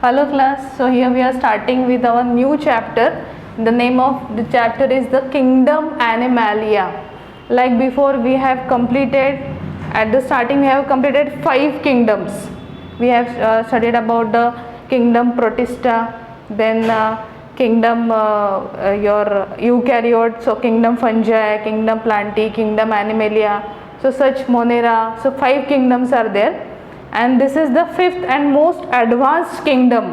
Hello class, so here we are starting with our new chapter. The name of the chapter is the Kingdom Animalia. Like before we have completed, at the starting we have completed 5 kingdoms. We have studied about the Kingdom Protista, then Kingdom your Eukaryote, so Kingdom Fungi, Kingdom Plantae, Kingdom Animalia, so such Monera, so 5 kingdoms are there. And this is the 5th and most advanced kingdom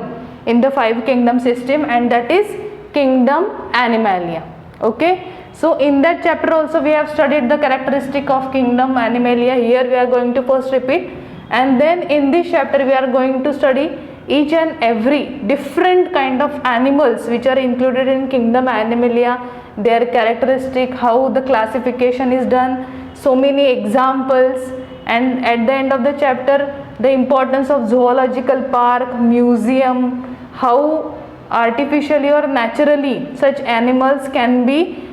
in the 5 kingdom system, and that is Kingdom Animalia. Okay, so in that chapter also we have studied the characteristic of Kingdom Animalia. Here we are going to first repeat, and then in this chapter we are going to study each and every different kind of animals which are included in Kingdom Animalia, their characteristic, how the classification is done, so many examples, and at the end of the chapter the importance of zoological park, museum, how artificially or naturally such animals can be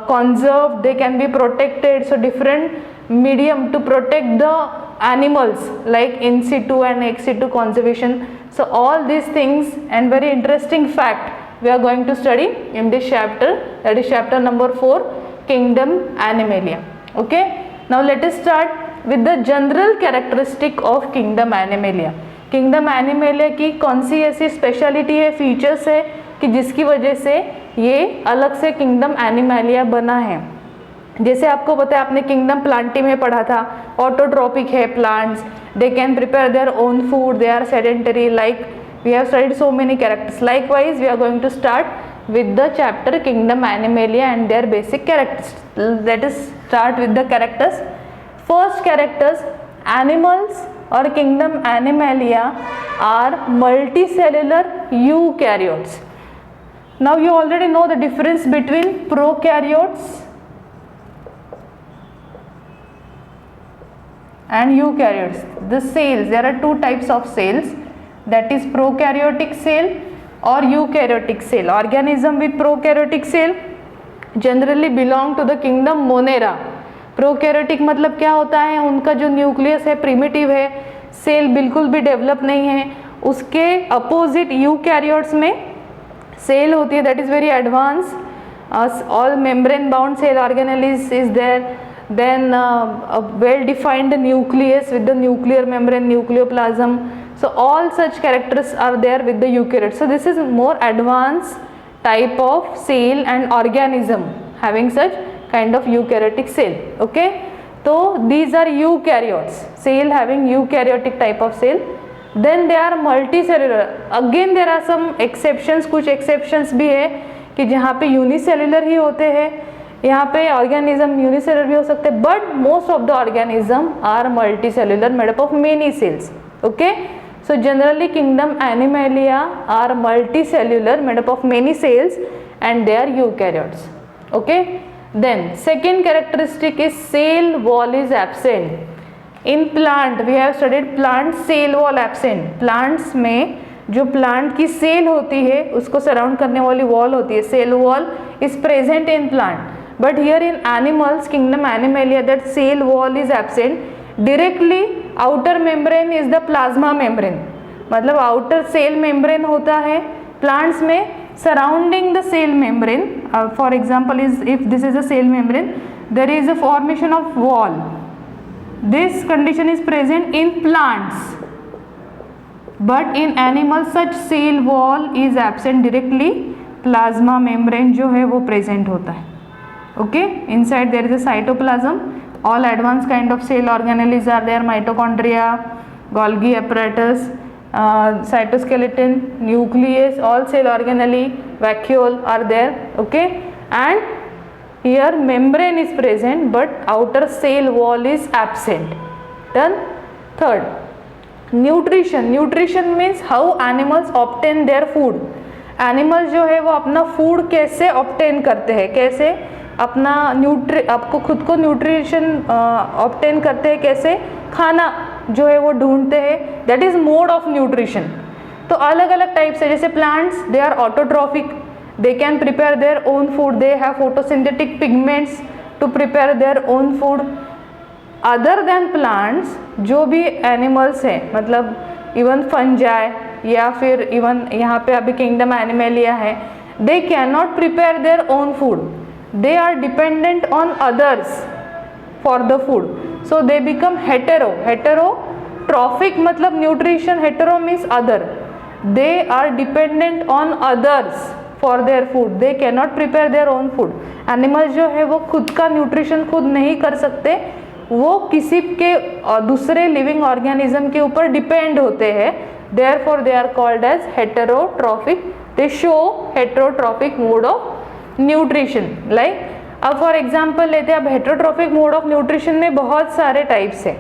conserved, they can be protected. So different medium to protect the animals like in situ and ex situ conservation. So all these things and very interesting fact we are going to study in this chapter, that is chapter number 4, Kingdom Animalia. Okay, now let us start with the general characteristic of Kingdom Animalia. Kingdom Animalia की कौन सी ऐसी speciality है, features है कि जिसकी वजह से ये अलग से Kingdom Animalia बना है. जैसे आपको पता है, आपने Kingdom Plantae में पढ़ा था, ऑटोट्रॉपिक है plants, they can prepare their own food, they are sedentary, like we have studied so many characters. Likewise we are going to start with the chapter Kingdom Animalia and their basic characters. Let us start with the characters. First characters, animals or Kingdom Animalia are multicellular eukaryotes. Now you already know the difference between prokaryotes and eukaryotes. The cells, there are 2 types of cells, that is prokaryotic cell or eukaryotic cell. Organism with prokaryotic cell generally belong to the kingdom Monera. Prokaryotic मतलब क्या होता है, उनका जो nucleus है primitive है, cell बिल्कुल भी डेवलप नहीं है. उसके अपोजिट यूकैरियोट्स में सेल होती है, that is very advance, all membrane bound cell organelles is there, then well defined nucleus with the nuclear membrane, nucleoplasm. So all such characters are there with the eukaryotes. So this is more advanced type of cell and organism having such kind of eukaryotic cell. Okay, so these are eukaryotes, cell having eukaryotic type of cell. Then they are multicellular. Again there are some exceptions, कुछ exceptions भी है कि जहाँ पे unicellular ही होते हैं, यहाँ पे organism unicellular भी हो सकते हैं, but most of the organism are multicellular, made up of many cells. Okay, so generally Kingdom Animalia are multicellular, made up of many cells, and they are eukaryotes. Okay, then second characteristic is cell wall is absent. In plant we have studied plant cell wall absent. Plants में जो plant की cell होती है उसको surround करने वाली wall होती है, cell wall is present in plant. But here in animals, Kingdom Animalia, that cell wall is absent. Directly outer membrane is the plasma membrane, मतलब outer cell membrane होता है plants में. Surrounding the cell membrane, for example, is if this is a cell membrane, there is a formation of wall. This condition is present in plants, but in animals such cell wall is absent. Directly plasma membrane जो है वो present होता है. Okay, inside there is a cytoplasm. All advanced kind of cell organelles are there: mitochondria, Golgi apparatus, cytoskeleton, nucleus, all cell organelle, vacuole are there. Okay, and here membrane is present but outer cell wall is absent. Done. Third, nutrition. Nutrition means how animals obtain their food. Animals जो है वो अपना food कैसे obtain करते हैं, कैसे अपना आपको खुद को न्यूट्रिशन ऑब्टेन करते हैं, कैसे खाना जो है वो ढूंढते हैं, that is mode of nutrition. तो अलग अलग टाइप्स है. जैसे plants, they are autotrophic, they can prepare their own food, they have photosynthetic pigments to prepare their own food. Other than plants जो भी एनिमल्स हैं, मतलब इवन फंजाई, या फिर इवन यहाँ पे अभी किंगडम एनिमेलिया है, they can not prepare their own food, they are dependent on others for the food, so they become hetero. Heterotrophic मतलब nutrition, hetero means other, they are dependent on others for their food, they can not prepare their own food. Animals जो है वो खुद का nutrition खुद नहीं कर सकते, वो किसी के दूसरे लिविंग ऑर्गेनिज्म के ऊपर डिपेंड होते हैं, therefore they are called as heterotrophic. They show heterotrophic mode of nutrition. Like अब फॉर एग्जांपल लेते हैं, अब हेटेरोट्रॉफिक मोड ऑफ न्यूट्रिशन में बहुत सारे टाइप्स हैं.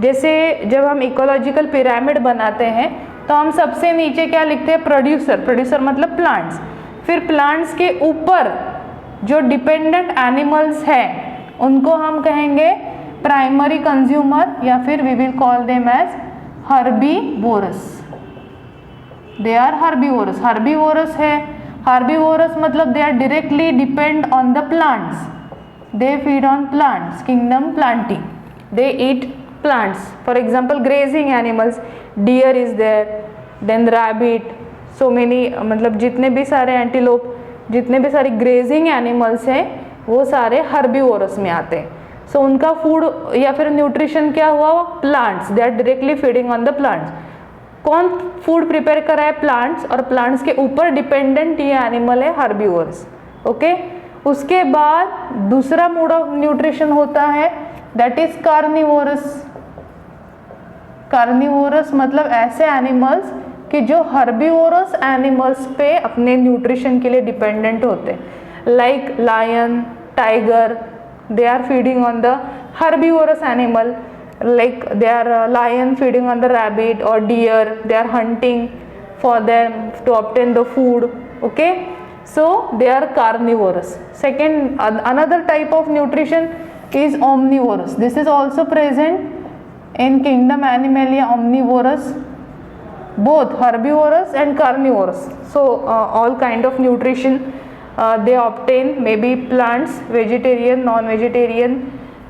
जैसे जब हम इकोलॉजिकल पिरामिड बनाते हैं तो हम सबसे नीचे क्या लिखते हैं, प्रोड्यूसर. प्रोड्यूसर मतलब प्लांट्स. फिर प्लांट्स के ऊपर जो डिपेंडेंट एनिमल्स हैं उनको हम कहेंगे प्राइमरी कंज्यूमर, या फिर we will call them as herbivores. They are herbivores. Herbivores है, हर्बीवोरस मतलब they are directly depend on the plants, they feed on plants, kingdom plantae, they eat plants. For example, grazing animals, deer is there, then rabbit, so many, मतलब जितने भी सारे antelope, जितने भी सारे grazing animals हैं वो सारे हर्बीवोरस में आते हैं. सो उनका फूड या फिर न्यूट्रिशन क्या हुआ, plants, they are directly feeding on the plants. कौन फूड प्रिपेयर कर रहा है, प्लांट्स, और प्लांट्स के ऊपर डिपेंडेंट ये एनिमल है हर्बीवोरस. ओके. उसके बाद दूसरा मोड ऑफ न्यूट्रिशन होता है दैट इज कार्निवोरस. कार्निवोरस मतलब ऐसे एनिमल्स कि जो हर्बीवोरस एनिमल्स पे अपने न्यूट्रिशन के लिए डिपेंडेंट होते हैं. Like lion, tiger, they are feeding on the herbivores animal. Like they are lion feeding on the rabbit or deer, they are hunting for them to obtain the food. Okay, so they are carnivorous. Second, another type of nutrition is omnivorous. This is also present in kingdom Animalia, omnivorous, both herbivorous and carnivorous. So all kind of nutrition they obtain, maybe plants, vegetarian, non-vegetarian.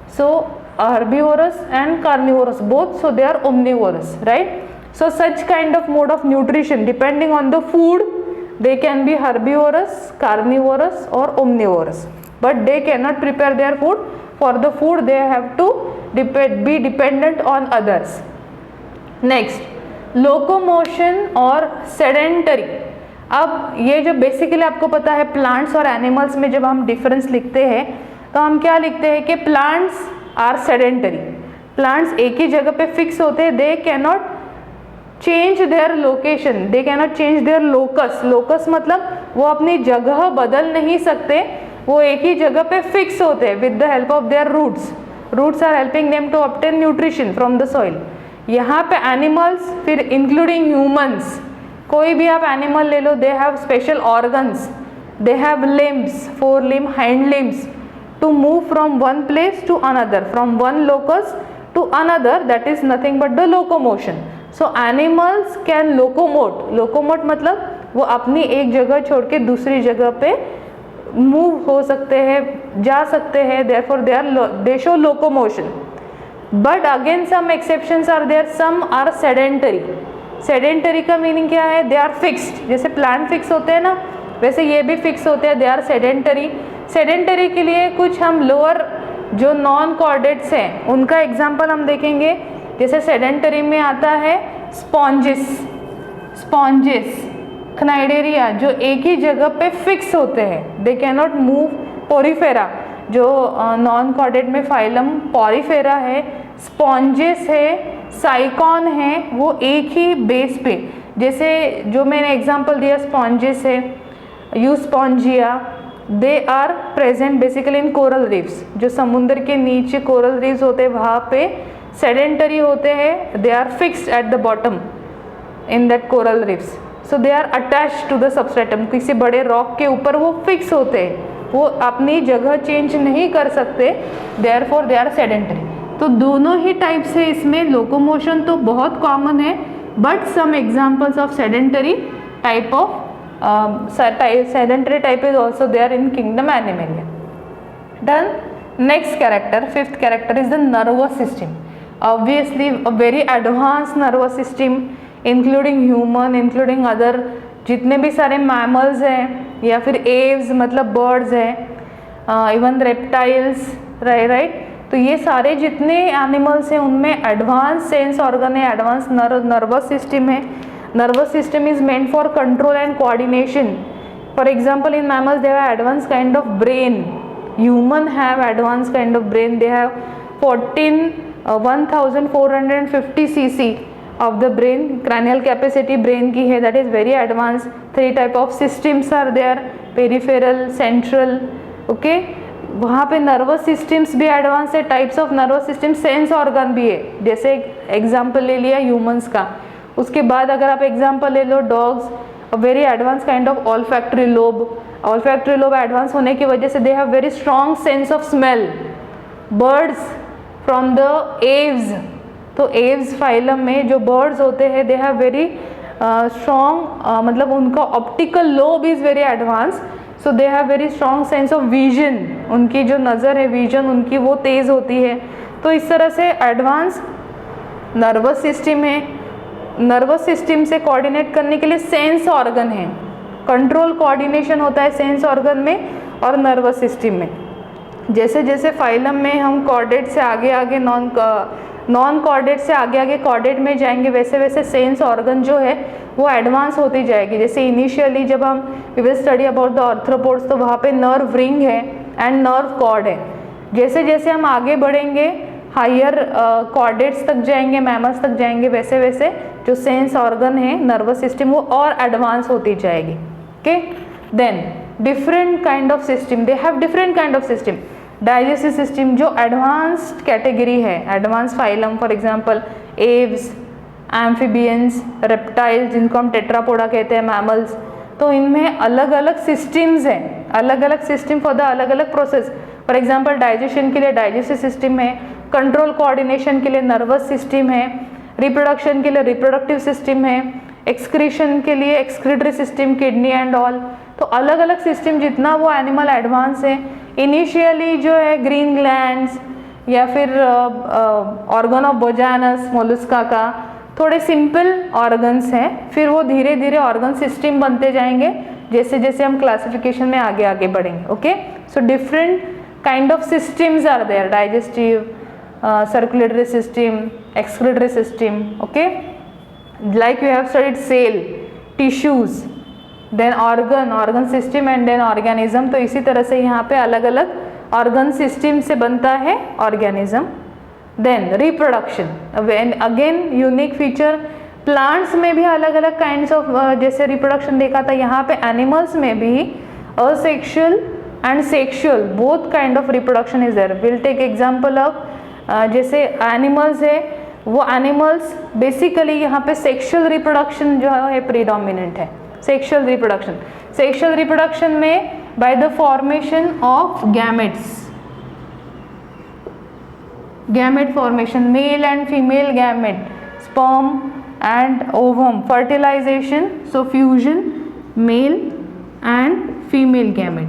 So herbivorous and carnivorous both, so they are omnivorous, right? So such kind of mode of nutrition depending on the food, they can be herbivorous, carnivorous or omnivorous, but they cannot prepare their food. For the food they have to be dependent on others. Next, locomotion और sedentary. अब ये जो basically आपको पता है plants और animals में जब हम डिफरेंस लिखते हैं तो हम क्या लिखते हैं कि प्लांट्स आर सेडेंटरी. प्लांट्स एक ही जगह पे फिक्स होते हैं, दे can not change their location, they can not change their locus. Locus मतलब वो अपनी जगह बदल नहीं सकते, वो एक ही जगह पे फिक्स होते हैं with the help of their roots. Roots are helping them to obtain nutrition from the soil. यहाँ पे एनिमल्स, फिर इंक्लूडिंग ह्यूमंस, कोई भी आप एनिमल ले लो, they have special organs, they have limbs, 4 limb, hind limbs, to move from one place to another, from one locus to another, that is nothing but the locomotion. So animals can locomote. locomote मतलब वो अपनी एक जगह छोड़ के दूसरी जगह पे move हो सकते हैं, जा सकते हैं, therefore they show locomotion. But again some exceptions are there, some are sedentary. sedentary का meaning क्या है, they are fixed. जैसे plant fix होते हैं ना, वैसे ये भी फिक्स होते हैं, दे आर सेडेंटरी. सेडेंटरी के लिए कुछ हम लोअर जो नॉन कॉर्डेट्स हैं उनका एग्जांपल हम देखेंगे. जैसे सेडेंटरी में आता है स्पॉन्जेस, क्नाइडेरिया, जो एक ही जगह पे फिक्स होते हैं, दे कैन नॉट मूव. पोरीफेरा, जो नॉन कॉर्डेट में फाइलम पोरीफेरा है, स्पॉन्जेस है, साइकॉन है, वो एक ही बेस पे, जैसे जो मैंने एग्जांपल दिया स्पॉन्जेस है, Euspongia, they are present basically in coral reefs. जो समुद्र के नीचे कोरल रीफ्स होते हैं वहाँ पे सेडेंटरी होते हैं, they are fixed at the bottom in that coral reefs. So they are attached to the substratum, किसी बड़े रॉक के ऊपर वो फिक्स होते हैं, वो अपनी जगह चेंज नहीं कर सकते, देयरफॉर दे आर सेडेंटरी. तो दोनों ही टाइप से इसमें लोकोमोशन तो बहुत कॉमन है, but some examples of sedentary type of sedentary type is also there in kingdom Animalia. Then next character, 5th character is the nervous system. Obviously a very advanced nervous system including human, including other जितने भी सारे mammals हैं या फिर Aves मतलब birds हैं, even reptiles, right. तो ये सारे जितने एनिमल्स हैं उनमें एडवांस सेंस ऑर्गन है, एडवांस नर्वस सिस्टम है. Nervous system is meant for control and coordination. For example in mammals they have advance kind of brain. Human have advance kind of brain. They have 1450 cc of the brain. Cranial capacity brain की है, that is very advanced. 3 type of systems are there, peripheral, central. okay? वहाँ पे nervous systems भी advance है. Types of nervous system, sense organ भी है. जैसे example ले लिया ह्यूमंस का. उसके बाद अगर आप एग्जाम्पल ले लो dogs, very advance kind of olfactory lobe. Olfactory lobe advance होने की वजह से they have very strong sense of smell. Birds from the Aves, तो एव्स फाइलम में जो बर्ड्स होते हैं दे हैव वेरी स्ट्रॉन्ग, मतलब उनका optical lobe is very advance. So they have very strong sense of vision. उनकी जो नज़र है, विजन उनकी वो तेज़ होती है. तो इस तरह से एडवांस नर्वस सिस्टम है. नर्वस सिस्टम से कोऑर्डिनेट करने के लिए सेंस ऑर्गन है. कंट्रोल कोऑर्डिनेशन होता है सेंस ऑर्गन में और नर्वस सिस्टम में. जैसे जैसे फाइलम में हम कॉर्डेट से आगे आगे नॉन कॉर्डेट से आगे आगे कॉर्डेट में जाएंगे, वैसे वैसे सेंस ऑर्गन जो है वो एडवांस होती जाएगी. जैसे इनिशियली जब हम we will study about the arthropods, तो वहाँ पे नर्व रिंग है एंड नर्व कॉर्ड है. जैसे जैसे हम आगे बढ़ेंगे हायर कॉर्डेट्स तक जाएंगे, मैमल्स तक जाएंगे, वैसे वैसे जो सेंस ऑर्गन है नर्वस सिस्टम वो और एडवांस होती जाएगी. Okay, then different kind of system, they have different kind of system. Digestive system जो एडवांस्ड कैटेगरी है, advance phylum, for example aves, amphibians, reptiles जिनको हम टेट्रापोडा कहते हैं, मैमल्स. तो इनमें अलग अलग सिस्टम्स हैं, अलग अलग सिस्टम फॉर द अलग अलग प्रोसेस. फॉर एग्जांपल डाइजेशन के लिए डाइजेस्टिव सिस्टम है, कंट्रोल कोऑर्डिनेशन के लिए नर्वस सिस्टम है, रिप्रोडक्शन के लिए रिप्रोडक्टिव सिस्टम है, एक्सक्रीशन के लिए excretory system, kidney and all. तो अलग अलग सिस्टम जितना वो एनिमल एडवांस है. इनिशियली जो है ग्रीन ग्लैंड्स या फिर ऑर्गन ऑफ बोजानस मोलस्का का थोड़े सिंपल ऑर्गन्स हैं, फिर वो धीरे धीरे ऑर्गन सिस्टम बनते जाएंगे जैसे जैसे हम क्लासिफिकेशन में आगे आगे बढ़ेंगे. Okay, so different kind of systems are there, digestive, circulatory system, excretory system. Okay, like you have studied cell, tissues, then organ system and then organism. तो इसी तरह से यहाँ पे अलग अलग organ system से बनता है organism. Then reproduction, when again unique feature, plants में भी अलग अलग kinds of जैसे reproduction देखा था, यहाँ पे animals में भी asexual and sexual both kind of reproduction is there. We'll take example of जैसे animals है, वो एनिमल्स बेसिकली यहाँ पे सेक्सुअल रिप्रोडक्शन जो है प्रीडोमिनेंट है. सेक्सुअल रिप्रोडक्शन में by the formation of gametes, gamete formation, male and female gamete, sperm and ovum, fertilization, so fusion, male and female gamete,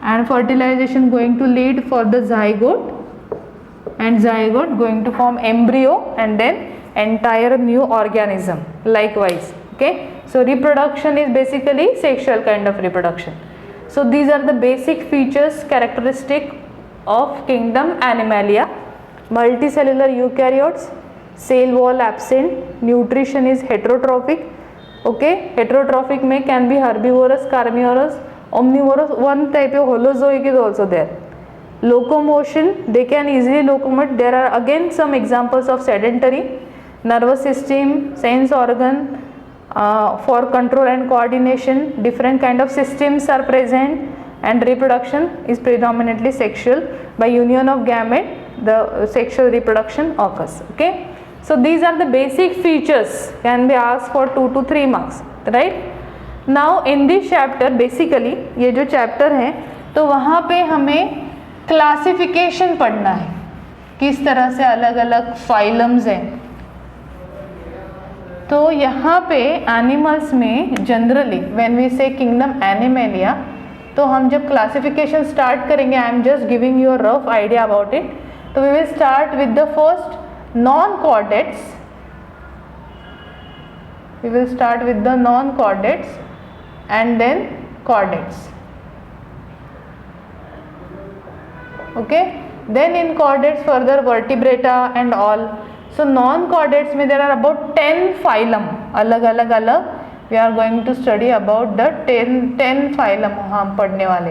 and fertilization going to lead for the zygote, and zygote going to form embryo and then entire new organism likewise. Okay, so reproduction is basically sexual kind of reproduction. So these are the basic features characteristic of kingdom Animalia. Multicellular eukaryotes, cell wall absent, nutrition is heterotrophic. Okay, heterotrophic may can be herbivorous, carnivorous, omnivorous. One type of holozoic is also there. Locomotion, they can easily locomote. There are again some examples of sedentary. Nervous system, sense organ for control and coordination, different kind of systems are present, and reproduction is predominantly sexual. By union of gamete, the sexual reproduction occurs. Okay, so these are the basic features, can be asked for 2 to 3 marks, right? Now in this chapter basically ये जो chapter है तो वहाँ पे हमें classification पढ़ना है, किस तरह से अलग अलग फाइलम्स हैं. तो यहाँ पे एनिमल्स में generally when we say kingdom Animalia, तो हम जब क्लासिफिकेशन स्टार्ट करेंगे, I am just giving you a rough idea about it. तो we will start with the first non chordates. we will start with the non-chordates and then chordates. Okay, then in chordates further vertebrata and all. So non-chordates में there are about 10 phylum, अलग अलग अलग we are going to study about the 10 phylum हम पढ़ने वाले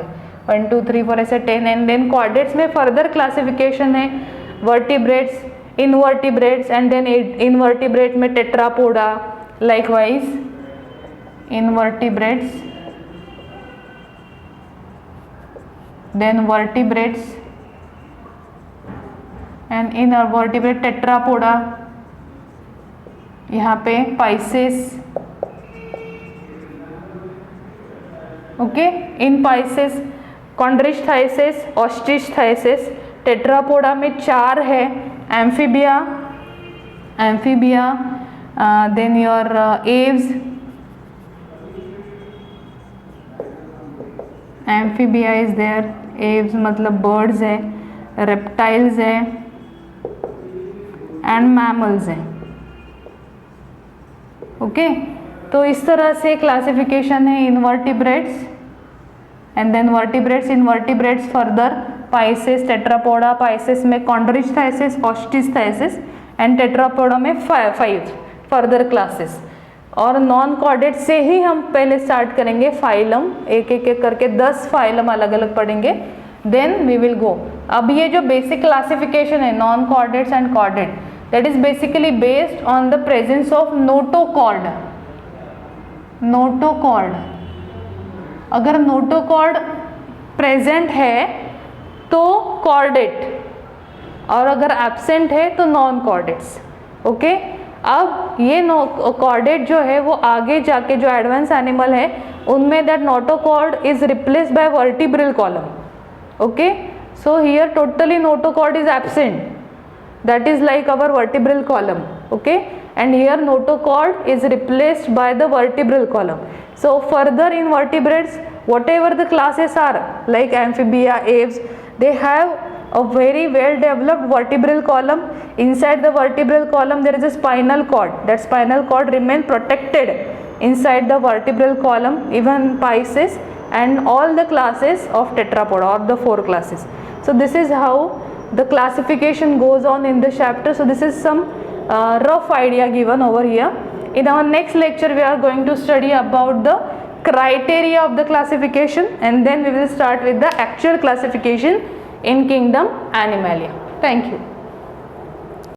1 2 3 4 ऐसे 10. And then chordates में further classification है vertebrates, invertebrates and then invertebrate में tetrapoda, likewise invertebrates, then vertebrates and in vertebrate tetrapoda, यहाँ पे pisces. Okay, in pisces chondrichthyes, osteichthyes. Tetrapoda में 4 है, amphibia, then your aves, amphibia is there, aves मतलब birds है, reptiles है and mammals हैं. Okay, तो इस तरह से क्लासिफिकेशन है invertebrates and then vertebrates, invertebrates further pisces, tetrapoda, pisces में कॉन्ड्रिचथाइसेस, ऑस्ट्रिचथाइसेस एंड टेट्रापोडा में 5 फर्दर क्लासेस. और नॉन कॉर्डेट से ही हम पहले स्टार्ट करेंगे फाइलम, एक एक करके 10 फाइलम अलग अलग पढ़ेंगे, देन वी विल गो. अब ये जो बेसिक क्लासिफिकेशन है non chordates and chordate, that is basically based on the presence of notochord. Notochord, अगर नोटोकॉर्ड प्रेजेंट है तो कॉर्डेट, और अगर एब्सेंट है तो नॉन कॉर्डेट्स. ओके, अब ये कॉर्डेट जो है वो आगे जाके जो एडवांस एनिमल है उनमें that notochord is replaced by vertebral column. Okay, so here totally notochord is absent, that is like our vertebral column. Okay, and here notochord is replaced by the vertebral column. So further in vertebrates, whatever the classes are like amphibia, aves, they have a very well developed vertebral column. Inside the vertebral column there is a spinal cord. That spinal cord remain protected inside the vertebral column, even Pisces and all the classes of tetrapoda, or the 4 classes. So this is how the classification goes on in the chapter. So this is some rough idea given over here. In our next lecture we are going to study about the criteria of the classification, and then we will start with the actual classification in kingdom Animalia. Thank you.